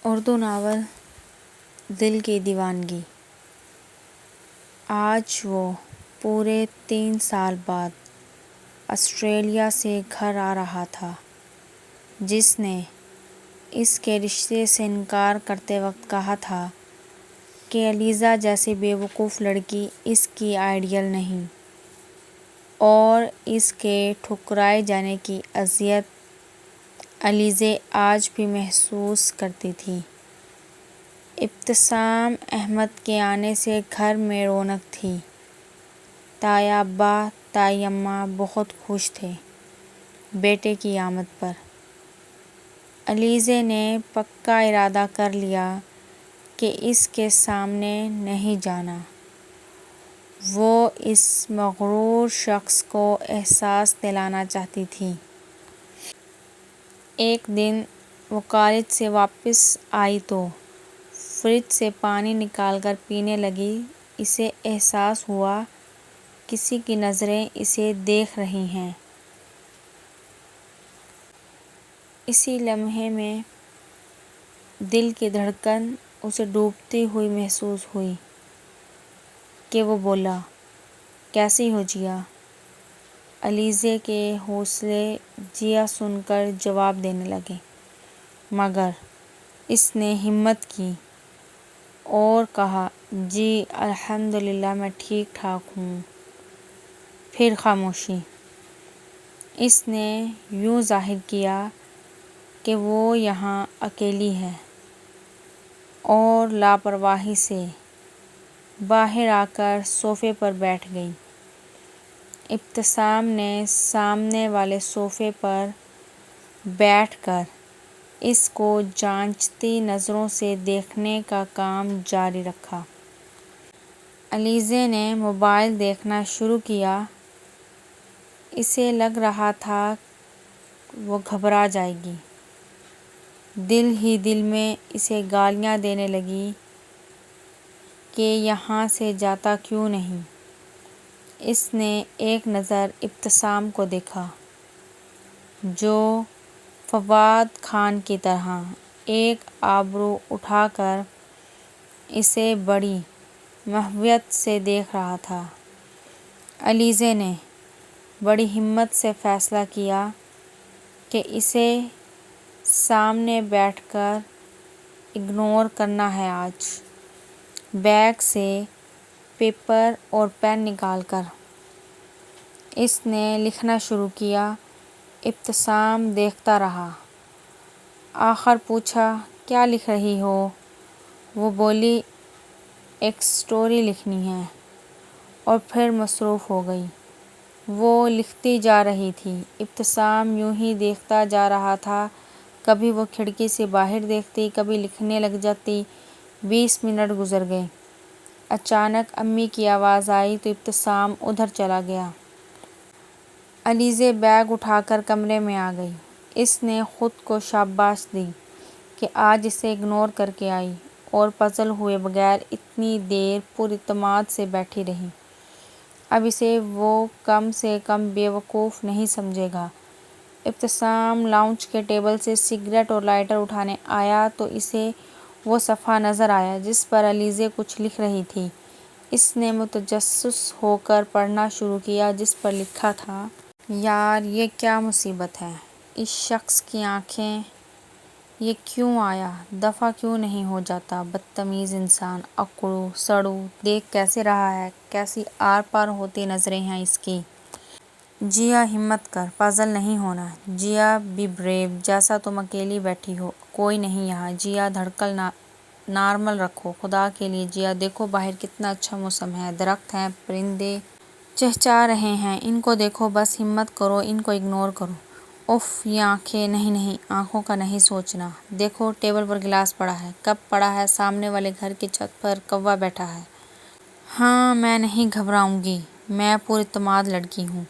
Urdu novel دل کی دیوانگی۔ آج وہ پورے 3 سال بعد آسٹریلیا سے گھر آ رہا تھا۔ جس نے اس کے رشتے سے انکار کرتے وقت کہا تھا کہ علیزہ جیسی بے وقوف لڑکی اس کی آئیڈیل نہیں، اور اس کے ٹھکرائے جانے کی اذیت علیزہ آج بھی محسوس کرتی تھی۔ ابتسام احمد کے آنے سے گھر میں رونق تھی۔ تایا ابا، تائی اماں بہت خوش تھے بیٹے کی آمد پر۔ علیزہ نے پکا ارادہ کر لیا کہ اس کے سامنے نہیں جانا۔ وہ اس مغرور شخص کو احساس دلانا چاہتی تھی۔ ایک دن وہ کالج سے واپس آئی تو فریج سے پانی نکال کر پینے لگی۔ اسے احساس ہوا کسی کی نظریں اسے دیکھ رہی ہیں۔ اسی لمحے میں دل کی دھڑکن اسے ڈوبتی ہوئی محسوس ہوئی کہ وہ بولا، کیسی ہو جیا؟ علیزہ کے حوصلے جیا سن کر جواب دینے لگے، مگر اس نے ہمت کی اور کہا، جی الحمدللہ میں ٹھیک ٹھاک ہوں۔ پھر خاموشی۔ اس نے یوں ظاہر کیا کہ وہ یہاں اکیلی ہے، اور لاپرواہی سے باہر آ کر صوفے پر بیٹھ گئی۔ ابتسام نے سامنے والے صوفے پر بیٹھ کر اس کو جانچتی نظروں سے دیکھنے کا کام جاری رکھا۔ علیزہ نے موبائل دیکھنا شروع کیا۔ اسے لگ رہا تھا وہ گھبرا جائے گی۔ دل ہی دل میں اسے گالیاں دینے لگی کہ یہاں سے جاتا کیوں نہیں۔ اس نے ایک نظر ابتسام کو دیکھا، جو فواد خان کی طرح ایک ابرو اٹھا کر اسے بڑی محبت سے دیکھ رہا تھا۔ علیزہ نے بڑی ہمت سے فیصلہ کیا کہ اسے سامنے بیٹھ کر اگنور کرنا ہے آج۔ بیگ سے پیپر اور پین نکال کر اس نے لکھنا شروع کیا۔ ابتسام دیکھتا رہا۔ آخر پوچھا، کیا لکھ رہی ہو؟ وہ بولی، ایک سٹوری لکھنی ہے، اور پھر مصروف ہو گئی۔ وہ لکھتی جا رہی تھی۔ ابتسام یوں ہی دیکھتا جا رہا تھا۔ کبھی وہ کھڑکی سے باہر دیکھتی، کبھی لکھنے لگ جاتی۔ 20 منٹ گزر گئے۔ اچانک امی کی آواز آئی تو ابتسام ادھر چلا گیا۔ علیزہ بیگ اٹھا کر کمرے میں آ گئی۔ اس نے خود کو شاباش دی کہ آج اسے اگنور کر کے آئی، اور پزل ہوئے بغیر اتنی دیر پر اعتماد سے بیٹھی رہی۔ اب اسے وہ کم سے کم بے وقوف نہیں سمجھے گا۔ ابتسام لاؤنج کے ٹیبل سے سگریٹ اور لائٹر اٹھانے آیا تو اسے وہ صفحہ نظر آیا جس پر علیزہ کچھ لکھ رہی تھی۔ اس نے متجسس ہو کر پڑھنا شروع کیا، جس پر لکھا تھا، یار یہ کیا مصیبت ہے، اس شخص کی آنکھیں، یہ کیوں آیا، دفع کیوں نہیں ہو جاتا، بدتمیز انسان، اکڑو سڑو، دیکھ کیسے رہا ہے، کیسی آر پار ہوتی نظریں ہیں اس کی۔ جیا ہمت کر، پازل نہیں ہونا۔ جیا بی بریو، جیسا تم اکیلی بیٹھی ہو، کوئی نہیں یہاں۔ جیا دھڑکن نارمل رکھو، خدا کے لیے جیا، دیکھو باہر کتنا اچھا موسم ہے، درخت ہیں، پرندے چہچہا رہے ہیں، ان کو دیکھو، بس ہمت کرو، ان کو اگنور کرو۔ اف، یہ آنکھیں، نہیں نہیں، آنکھوں کا نہیں سوچنا۔ دیکھو ٹیبل پر گلاس پڑا ہے، کپ پڑا ہے، سامنے والے گھر کی چھت پر کوّا بیٹھا ہے۔ ہاں میں نہیں گھبراؤں گی، میں پر اعتماد لڑکی ہوں۔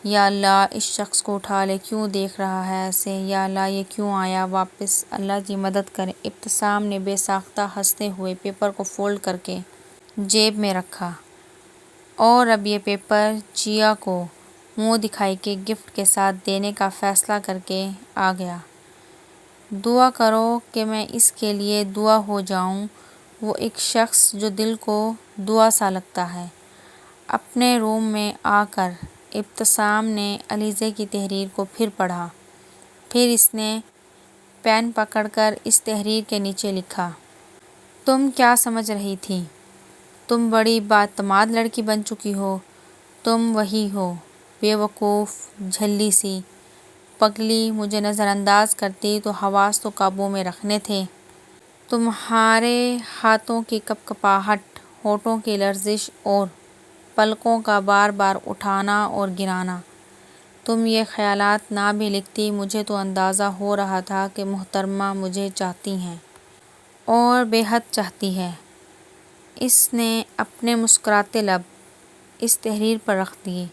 یا اللہ اس شخص کو اٹھا لے، کیوں دیکھ رہا ہے ایسے، یا اللہ یہ کیوں آیا واپس، اللہ کی مدد کرے۔ ابتسام نے بے ساختہ ہنستے ہوئے پیپر کو فولڈ کر کے جیب میں رکھا، اور اب یہ پیپر جیا کو منہ دکھائی کے گفٹ کے ساتھ دینے کا فیصلہ کر کے آ گیا۔ دعا کرو کہ میں اس کے لیے دعا ہو جاؤں۔ وہ ایک شخص جو دل کو دعا سا لگتا ہے۔ اپنے روم میں آ کر ابتسام نے علیزے کی تحریر کو پھر پڑھا۔ پھر اس نے پین پکڑ کر اس تحریر کے نیچے لکھا: تم کیا سمجھ رہی تھی؟ تم بڑی بااعتماد لڑکی بن چکی ہو۔ تم وہی ہو، بے وقوف، جھلی سی۔ پگلی مجھے نظر انداز کرتی تو حواس تو قابو میں رکھنے تھے۔ تمہارے ہاتھوں کی کپکپاہٹ، ہونٹوں کی لرزش اور پلکوں کا بار بار اٹھانا اور گرانا۔ تم یہ خیالات نہ بھی لکھتی، مجھے تو اندازہ ہو رہا تھا کہ محترمہ مجھے چاہتی ہیں اور بے حد چاہتی ہے۔ اس نے اپنے مسکراتے لب اس تحریر پر رکھ دیے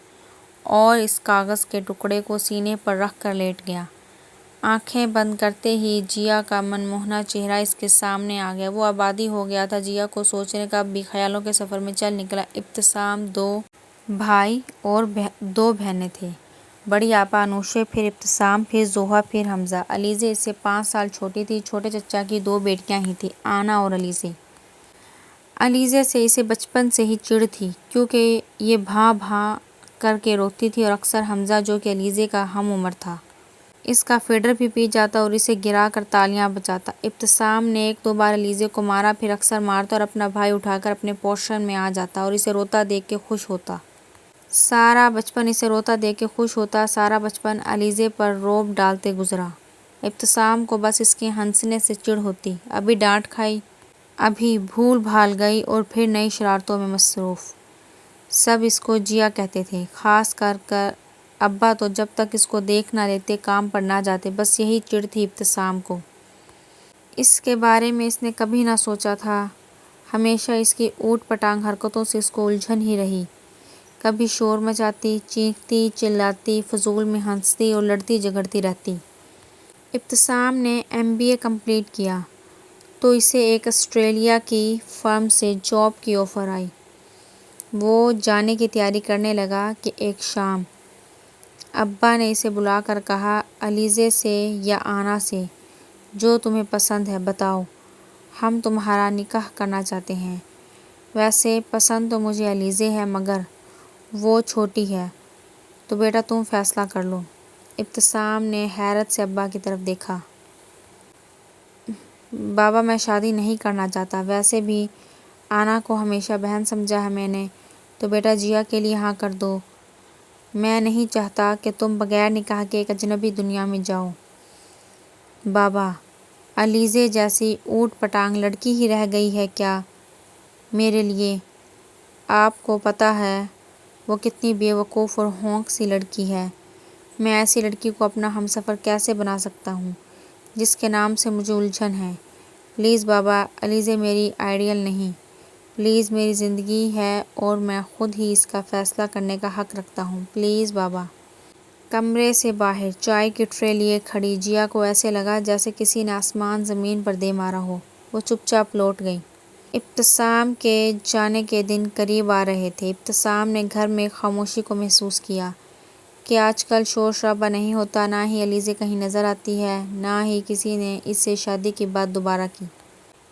اور اس کاغذ کے ٹکڑے کو سینے پر رکھ کر لیٹ گیا۔ آنکھیں بند کرتے ہی جیا کا من موہنا چہرہ اس کے سامنے آ گیا۔ وہ آبادی ہو گیا تھا جیا کو سوچنے کا، اب بھی خیالوں کے سفر میں چل نکلا۔ ابتسام 2 بھائی اور 2 بہنیں تھے، بڑی آپا انوشے، پھر ابتسام، پھر زوہا، پھر حمزہ۔ علیزے اس سے 5 سال چھوٹی تھی۔ چھوٹے چچا کی 2 بیٹیاں ہی تھیں، آنا اور علیزے۔ علیزے سے اسے بچپن سے ہی چڑ تھی کیونکہ یہ بھاں بھاں کر کے روتی تھی، اور اکثر حمزہ جو کہ علیزے کا ہم عمر تھا، اس کا فیڈر بھی پی جاتا اور اسے گرا کر تالیاں بجاتا۔ ابتسام نے 1-2 بار علیزے کو مارا، پھر اکثر مارتا اور اپنا بھائی اٹھا کر اپنے پوشن میں آ جاتا اور اسے روتا دیکھ کے خوش ہوتا۔ سارا بچپن اسے روتا دیکھ کے خوش ہوتا۔ سارا بچپن علیزے پر رعب ڈالتے گزرا۔ ابتسام کو بس اس کے ہنسنے سے چڑ ہوتی، ابھی ڈانٹ کھائی، ابھی بھول بھال گئی اور پھر نئی شرارتوں میں مصروف۔ سب اس کو جیا کہتے تھے، خاص کر ابا تو جب تک اس کو دیکھ نہ لیتے کام پر نہ جاتے۔ بس یہی چڑ تھی ابتسام کو۔ اس کے بارے میں اس نے کبھی نہ سوچا تھا۔ ہمیشہ اس کی اوٹ پٹانگ حرکتوں سے اس کو الجھن ہی رہی۔ کبھی شور مچاتی، چیختی چلاتی، فضول میں ہنستی اور لڑتی جھگڑتی رہتی۔ ابتسام نے MBA کمپلیٹ کیا تو اسے ایک آسٹریلیا کی فرم سے جاب کی آفر آئی۔ وہ جانے کی تیاری کرنے لگا کہ ایک شام ابا نے اسے بلا کر کہا: علیزے سے یا آنا سے، جو تمہیں پسند ہے بتاؤ، ہم تمہارا نکاح کرنا چاہتے ہیں۔ ویسے پسند تو مجھے علیزے ہے، مگر وہ چھوٹی ہے، تو بیٹا تم فیصلہ کر لو۔ ابتسام نے حیرت سے ابا کی طرف دیکھا۔ بابا میں شادی نہیں کرنا چاہتا، ویسے بھی آنا کو ہمیشہ بہن سمجھا ہے میں نے، تو بیٹا جیا کے لیے ہاں کر دو۔ میں نہیں چاہتا کہ تم بغیر نکاح کے ایک اجنبی دنیا میں جاؤ۔ بابا، علیزے جیسی اوٹ پٹانگ لڑکی ہی رہ گئی ہے کیا میرے لیے؟ آپ کو پتہ ہے وہ کتنی بے وقوف اور ہونک سی لڑکی ہے۔ میں ایسی لڑکی کو اپنا ہمسفر کیسے بنا سکتا ہوں جس کے نام سے مجھے الجھن ہے؟ پلیز بابا، علیزے میری آئیڈیل نہیں، پلیز میری زندگی ہے اور میں خود ہی اس کا فیصلہ کرنے کا حق رکھتا ہوں، پلیز بابا۔ کمرے سے باہر چائے کی ٹرے لیے کھڑی جیا کو ایسے لگا جیسے کسی نے آسمان زمین پر دے مارا ہو۔ وہ چپ چاپ لوٹ گئی۔ ابتسام کے جانے کے دن قریب آ رہے تھے۔ ابتسام نے گھر میں خاموشی کو محسوس کیا کہ آج کل شور شرابہ نہیں ہوتا، نہ ہی علیزے کہیں نظر آتی ہے، نہ ہی کسی نے اس سے شادی کی بات دوبارہ کی۔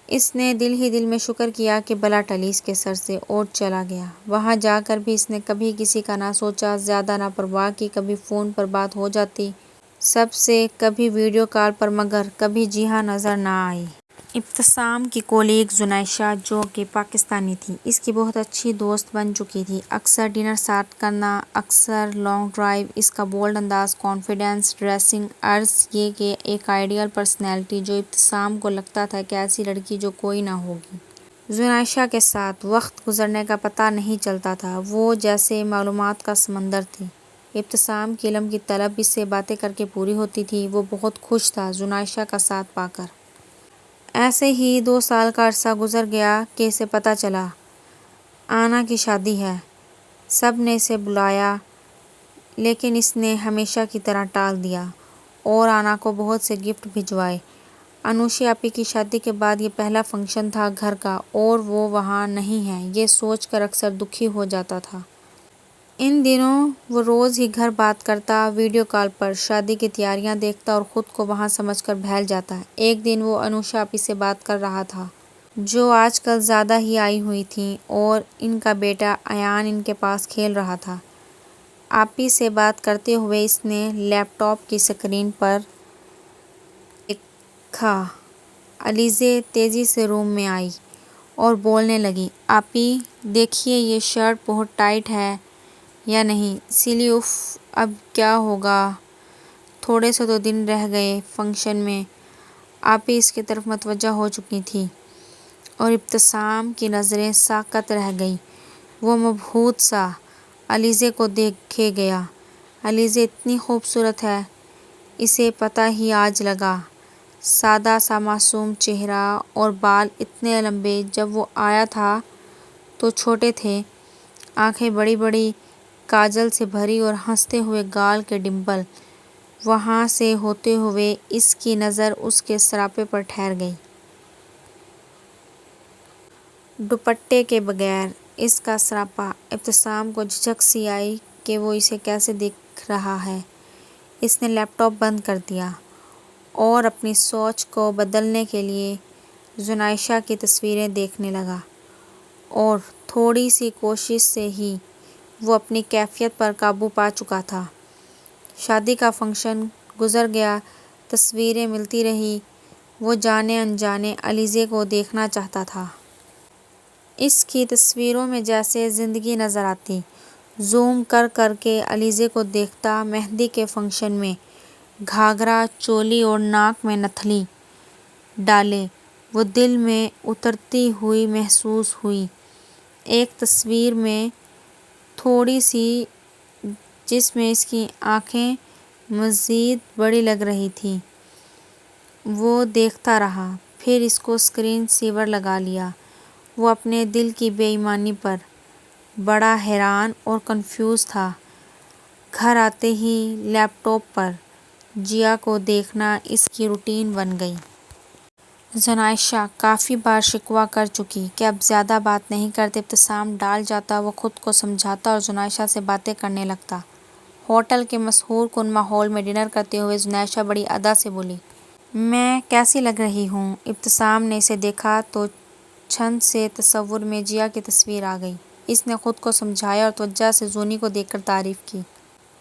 اس نے دل ہی دل میں شکر کیا کہ بلا ٹلی اس کے سر سے اور چلا گیا۔ وہاں جا کر بھی اس نے کبھی کسی کا نہ سوچا، زیادہ نہ پرواہ کی۔ کبھی فون پر بات ہو جاتی سب سے، کبھی ویڈیو کال پر، مگر کبھی جہاں نظر نہ آئی۔ ابتسام کی کولیگ زنیشہ جو کہ پاکستانی تھی، اس کی بہت اچھی دوست بن چکی تھی۔ اکثر ڈنر ساتھ کرنا، اکثر لانگ ڈرائیو۔ اس کا بولڈ انداز، کانفیڈنس، ڈریسنگ، عرض یہ کہ ایک آئیڈیل پرسنالٹی جو ابتسام کو لگتا تھا کہ ایسی لڑکی جو کوئی نہ ہوگی۔ زنیشہ کے ساتھ وقت گزرنے کا پتہ نہیں چلتا تھا، وہ جیسے معلومات کا سمندر تھی۔ ابتسام کی علم کی طلب اس سے باتیں کر کے پوری ہوتی تھی۔ وہ بہت خوش تھا زنیشہ کا ساتھ پا کر۔ ایسے ہی 2 سال کا عرصہ گزر گیا کہ اسے پتہ چلا آنا کی شادی ہے۔ سب نے اسے بلایا لیکن اس نے ہمیشہ کی طرح ٹال دیا اور آنا کو بہت سے گفٹ بھجوائے۔ انوشی آپی کی شادی کے بعد یہ پہلا فنکشن تھا گھر کا اور وہ وہاں نہیں ہے، یہ سوچ کر اکثر دکھی ہو جاتا تھا۔ ان دنوں وہ روز ہی گھر بات کرتا، ویڈیو کال پر شادی کی تیاریاں دیکھتا اور خود کو وہاں سمجھ کر بہل جاتا۔ ایک دن وہ انوشا آپی سے بات کر رہا تھا، جو آج کل زیادہ ہی آئی ہوئی تھیں، اور ان کا بیٹا ایان ان کے پاس کھیل رہا تھا۔ آپی سے بات کرتے ہوئے اس نے لیپ ٹاپ کی اسکرین پر دیکھا۔ علیزے تیزی سے روم میں آئی اور بولنے لگی، آپی دیکھیے یہ شرٹ بہت ٹائٹ ہے یا نہیں سلی۔ اف، اب کیا ہوگا؟ تھوڑے سے تو دن رہ گئے فنکشن میں۔ آپی اس کی طرف متوجہ ہو چکی تھی اور ابتسام کی نظریں ساکت رہ گئیں۔ وہ مبہوت سا علیزے کو دیکھے گیا۔ علیزے اتنی خوبصورت ہے، اسے پتہ ہی آج لگا۔ سادہ سا معصوم چہرہ اور بال اتنے لمبے، جب وہ آیا تھا تو چھوٹے تھے۔ آنکھیں بڑی بڑی، کاجل سے بھری اور ہنستے ہوئے گال کے ڈمپل۔ وہاں سے ہوتے ہوئے اس کی نظر اس کے سراپے پر ٹھہر گئی۔ دوپٹے کے بغیر اس کا سراپا۔ ابتسام کو جھجک سی آئی کہ وہ اسے کیسے دیکھ رہا ہے۔ اس نے لیپ ٹاپ بند کر دیا اور اپنی سوچ کو بدلنے کے لیے زنائشہ کی تصویریں دیکھنے لگا، اور تھوڑی سی کوشش سے ہی وہ اپنی کیفیت پر قابو پا چکا تھا۔ شادی کا فنکشن گزر گیا، تصویریں ملتی رہیں۔ وہ جانے انجانے علیزے کو دیکھنا چاہتا تھا۔ اس کی تصویروں میں جیسے زندگی نظر آتی۔ زوم کر کر کے علیزے کو دیکھتا۔ مہندی کے فنکشن میں گھاگھرا چولی اور ناک میں نتھنی ڈالے وہ دل میں اترتی ہوئی محسوس ہوئی۔ ایک تصویر میں تھوڑی سی، جس میں اس کی آنکھیں مزید بڑی لگ رہی تھیں۔ وہ دیکھتا رہا، پھر اس کو اسکرین سیور لگا لیا۔ وہ اپنے دل کی بے ایمانی پر بڑا حیران اور کنفیوز تھا۔ گھر آتے ہی لیپ ٹاپ پر جیا کو دیکھنا اس کی روٹین بن گئی۔ زنائشہ کافی بار شکوہ کر چکی کہ اب زیادہ بات نہیں کرتے۔ ابتسام ڈال جاتا، وہ خود کو سمجھاتا اور زنائشہ سے باتیں کرنے لگتا۔ ہوٹل کے مسحور کن ماحول میں ڈنر کرتے ہوئے زنائشہ بڑی ادا سے بولی، میں کیسی لگ رہی ہوں؟ ابتسام نے اسے دیکھا تو چھن سے تصور میں جیا کی تصویر آ گئی۔ اس نے خود کو سمجھایا اور توجہ سے زونی کو دیکھ کر تعریف کی،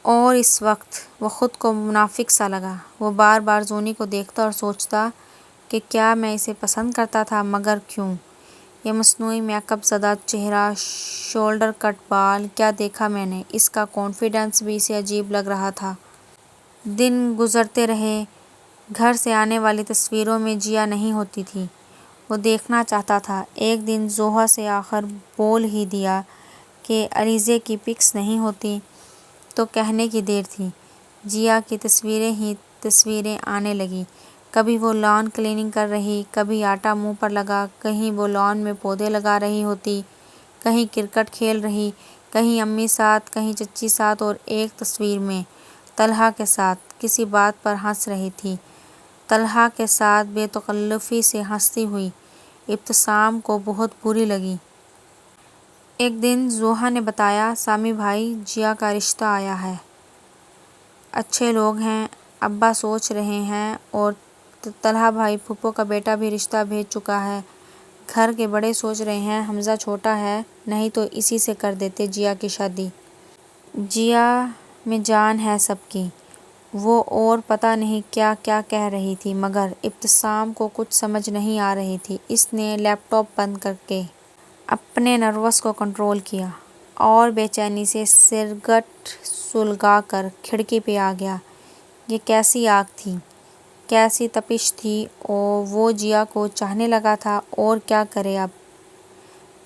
اور اس وقت وہ خود کو منافق سا لگا۔ وہ بار بار زونی کو دیکھتا اور سوچتا کہ کیا میں اسے پسند کرتا تھا، مگر کیوں؟ یہ مصنوعی میک اپ زدہ چہرہ، شولڈر کٹ بال، کیا دیکھا میں نے؟ اس کا کانفیڈنس بھی اسے عجیب لگ رہا تھا۔ دن گزرتے رہے، گھر سے آنے والی تصویروں میں جیا نہیں ہوتی تھی۔ وہ دیکھنا چاہتا تھا۔ ایک دن زوہا سے آخر بول ہی دیا کہ علیزے کی پکس نہیں ہوتی تو کہنے کی دیر تھی۔ جیا کی تصویریں ہی تصویریں آنے لگیں۔ کبھی وہ لان کلیننگ کر رہی، کبھی آٹا منہ پر لگا، کہیں وہ لان میں پودے لگا رہی ہوتی، کہیں کرکٹ کھیل رہی، کہیں امی ساتھ، کہیں چچی ساتھ، اور ایک تصویر میں طلحہ کے ساتھ کسی بات پر ہنس رہی تھی۔ طلحہ کے ساتھ بے تکلفی سے ہنستی ہوئی ابتسام کو بہت بری لگی۔ ایک دن زوہا نے بتایا، سامی بھائی، جیا کا رشتہ آیا ہے۔ اچھے لوگ ہیں، ابا سوچ رہے ہیں، اور طلحہ بھائی پھوپھو کا بیٹا بھی رشتہ بھیج چکا ہے۔ گھر کے بڑے سوچ رہے ہیں حمزہ چھوٹا ہے، نہیں تو اسی سے کر دیتے جیا کی شادی۔ جیا میں جان ہے سب کی۔ وہ اور پتہ نہیں کیا کیا کہہ رہی تھی، مگر ابتسام کو کچھ سمجھ نہیں آ رہی تھی۔ اس نے لیپ ٹاپ بند کر کے اپنے نروس کو کنٹرول کیا اور بے چینی سے سگریٹ سلگا کر کھڑکی پہ آ گیا۔ یہ کیسی آگ تھی، کیسی تپش تھی! وہ جیا کو چاہنے لگا تھا، اور کیا کرے اب؟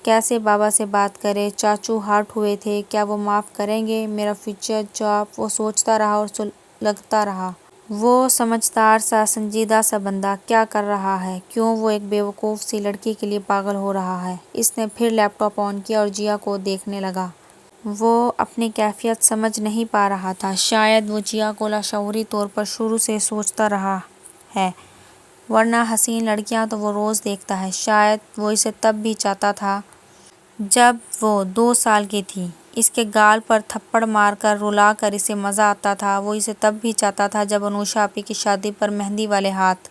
کیسے بابا سے بات کرے؟ چاچو ہارٹ ہوئے تھے، کیا وہ معاف کریں گے؟ میرا فیوچر جاب؟ وہ سوچتا رہا اور سلگتا رہا۔ وہ سمجھدار سا، سنجیدہ سا بندہ کیا کر رہا ہے؟ کیوں وہ ایک بے وقوف سی لڑکی کے لیے پاگل ہو رہا ہے؟ اس نے پھر لیپ ٹاپ آن کیا اور جیا کو دیکھنے لگا۔ وہ اپنی کیفیت سمجھ نہیں پا رہا تھا۔ شاید وہ جیا کو لاشعوری طور پر شروع سے سوچتا رہا ہے، ورنہ حسین لڑکیاں تو وہ روز دیکھتا ہے۔ شاید وہ اسے تب بھی چاہتا تھا جب وہ 2 سال کی تھی۔ اس کے گال پر تھپڑ مار کر رلا کر اسے مزہ آتا تھا۔ وہ اسے تب بھی چاہتا تھا جب انوشا آپی کی شادی پر مہندی والے ہاتھ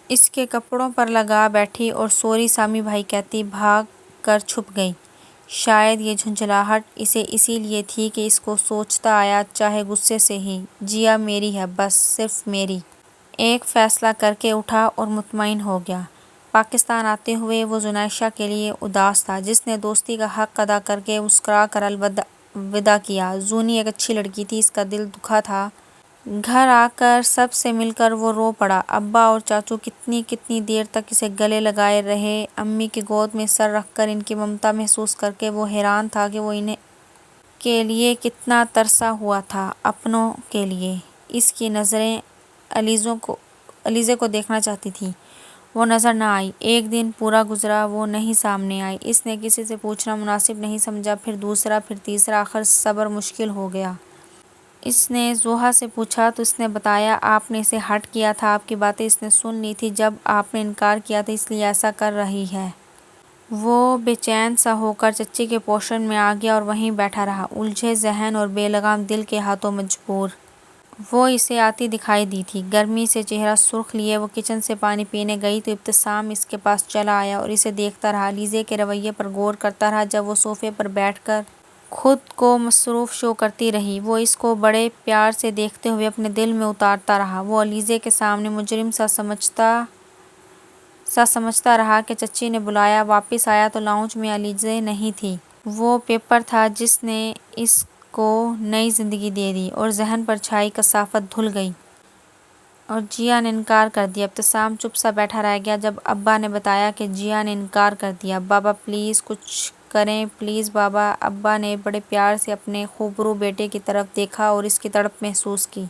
اس کے کپڑوں پر لگا بیٹھی اور سوری سامی بھائی کہتی بھاگ کر چھپ گئی۔ شاید یہ جھنجھلاہٹ اسے اسی لیے تھی کہ اس کو سوچتا آیا چاہے غصے سے ہی، جیا میری ہے، بس صرف میری۔ ایک فیصلہ کر کے اٹھا اور مطمئن ہو گیا۔ پاکستان آتے ہوئے وہ زنائشہ کے لیے اداس تھا، جس نے دوستی کا حق ادا کر کے مسکرا کر الوداع کیا۔ زونی ایک اچھی لڑکی تھی، اس کا دل دکھا تھا۔ گھر آ کر سب سے مل کر وہ رو پڑا۔ ابا اور چاچو کتنی کتنی دیر تک اسے گلے لگائے رہے۔ امی کی گود میں سر رکھ کر ان کی ممتا محسوس کر کے وہ حیران تھا کہ وہ انہیں کے لیے کتنا ترسا ہوا تھا، اپنوں کے لیے۔ اس کی نظریں علیزے کو دیکھنا چاہتی تھیں، وہ نظر نہ آئی۔ ایک دن پورا گزرا، وہ نہیں سامنے آئی۔ اس نے کسی سے پوچھنا مناسب نہیں سمجھا، پھر دوسرا، پھر تیسرا، آخر صبر مشکل ہو گیا۔ اس نے زوہا سے پوچھا تو اس نے بتایا آپ نے اسے ہرٹ کیا تھا، آپ کی باتیں اس نے سن لی تھیں جب آپ نے انکار کیا تھا، اس لیے ایسا کر رہی ہے۔ وہ بے چین سا ہو کر چچی کے پوشن میں آ گیا اور وہیں بیٹھا رہا، الجھے ذہن اور بے لگام دل کے ہاتھوں مجبور۔ وہ اسے آتی دکھائی دی تھی، گرمی سے چہرہ سرخ لیے۔ وہ کچن سے پانی پینے گئی تو ابتسام اس کے پاس چلا آیا اور اسے دیکھتا رہا، علیزے کے رویے پر غور کرتا رہا۔ جب وہ صوفے پر بیٹھ کر خود کو مصروف شو کرتی رہی، وہ اس کو بڑے پیار سے دیکھتے ہوئے اپنے دل میں اتارتا رہا۔ وہ علیزے کے سامنے مجرم سا سمجھتا رہا کہ چچی نے بلایا۔ واپس آیا تو لاؤنج میں علیزے نہیں تھی، وہ پیپر تھا جس نے اس کو نئی زندگی دے دی، اور ذہن پر چھائی کثافت دھل گئی اور جیا نے انکار کر دیا۔ ابتسام چپ سا بیٹھا رہ گیا جب ابا نے بتایا کہ جیا نے انکار کر دیا۔ بابا پلیز کچھ کریں، پلیز بابا۔ ابا نے بڑے پیار سے اپنے خوبرو بیٹے کی طرف دیکھا اور اس کی تڑپ محسوس کی۔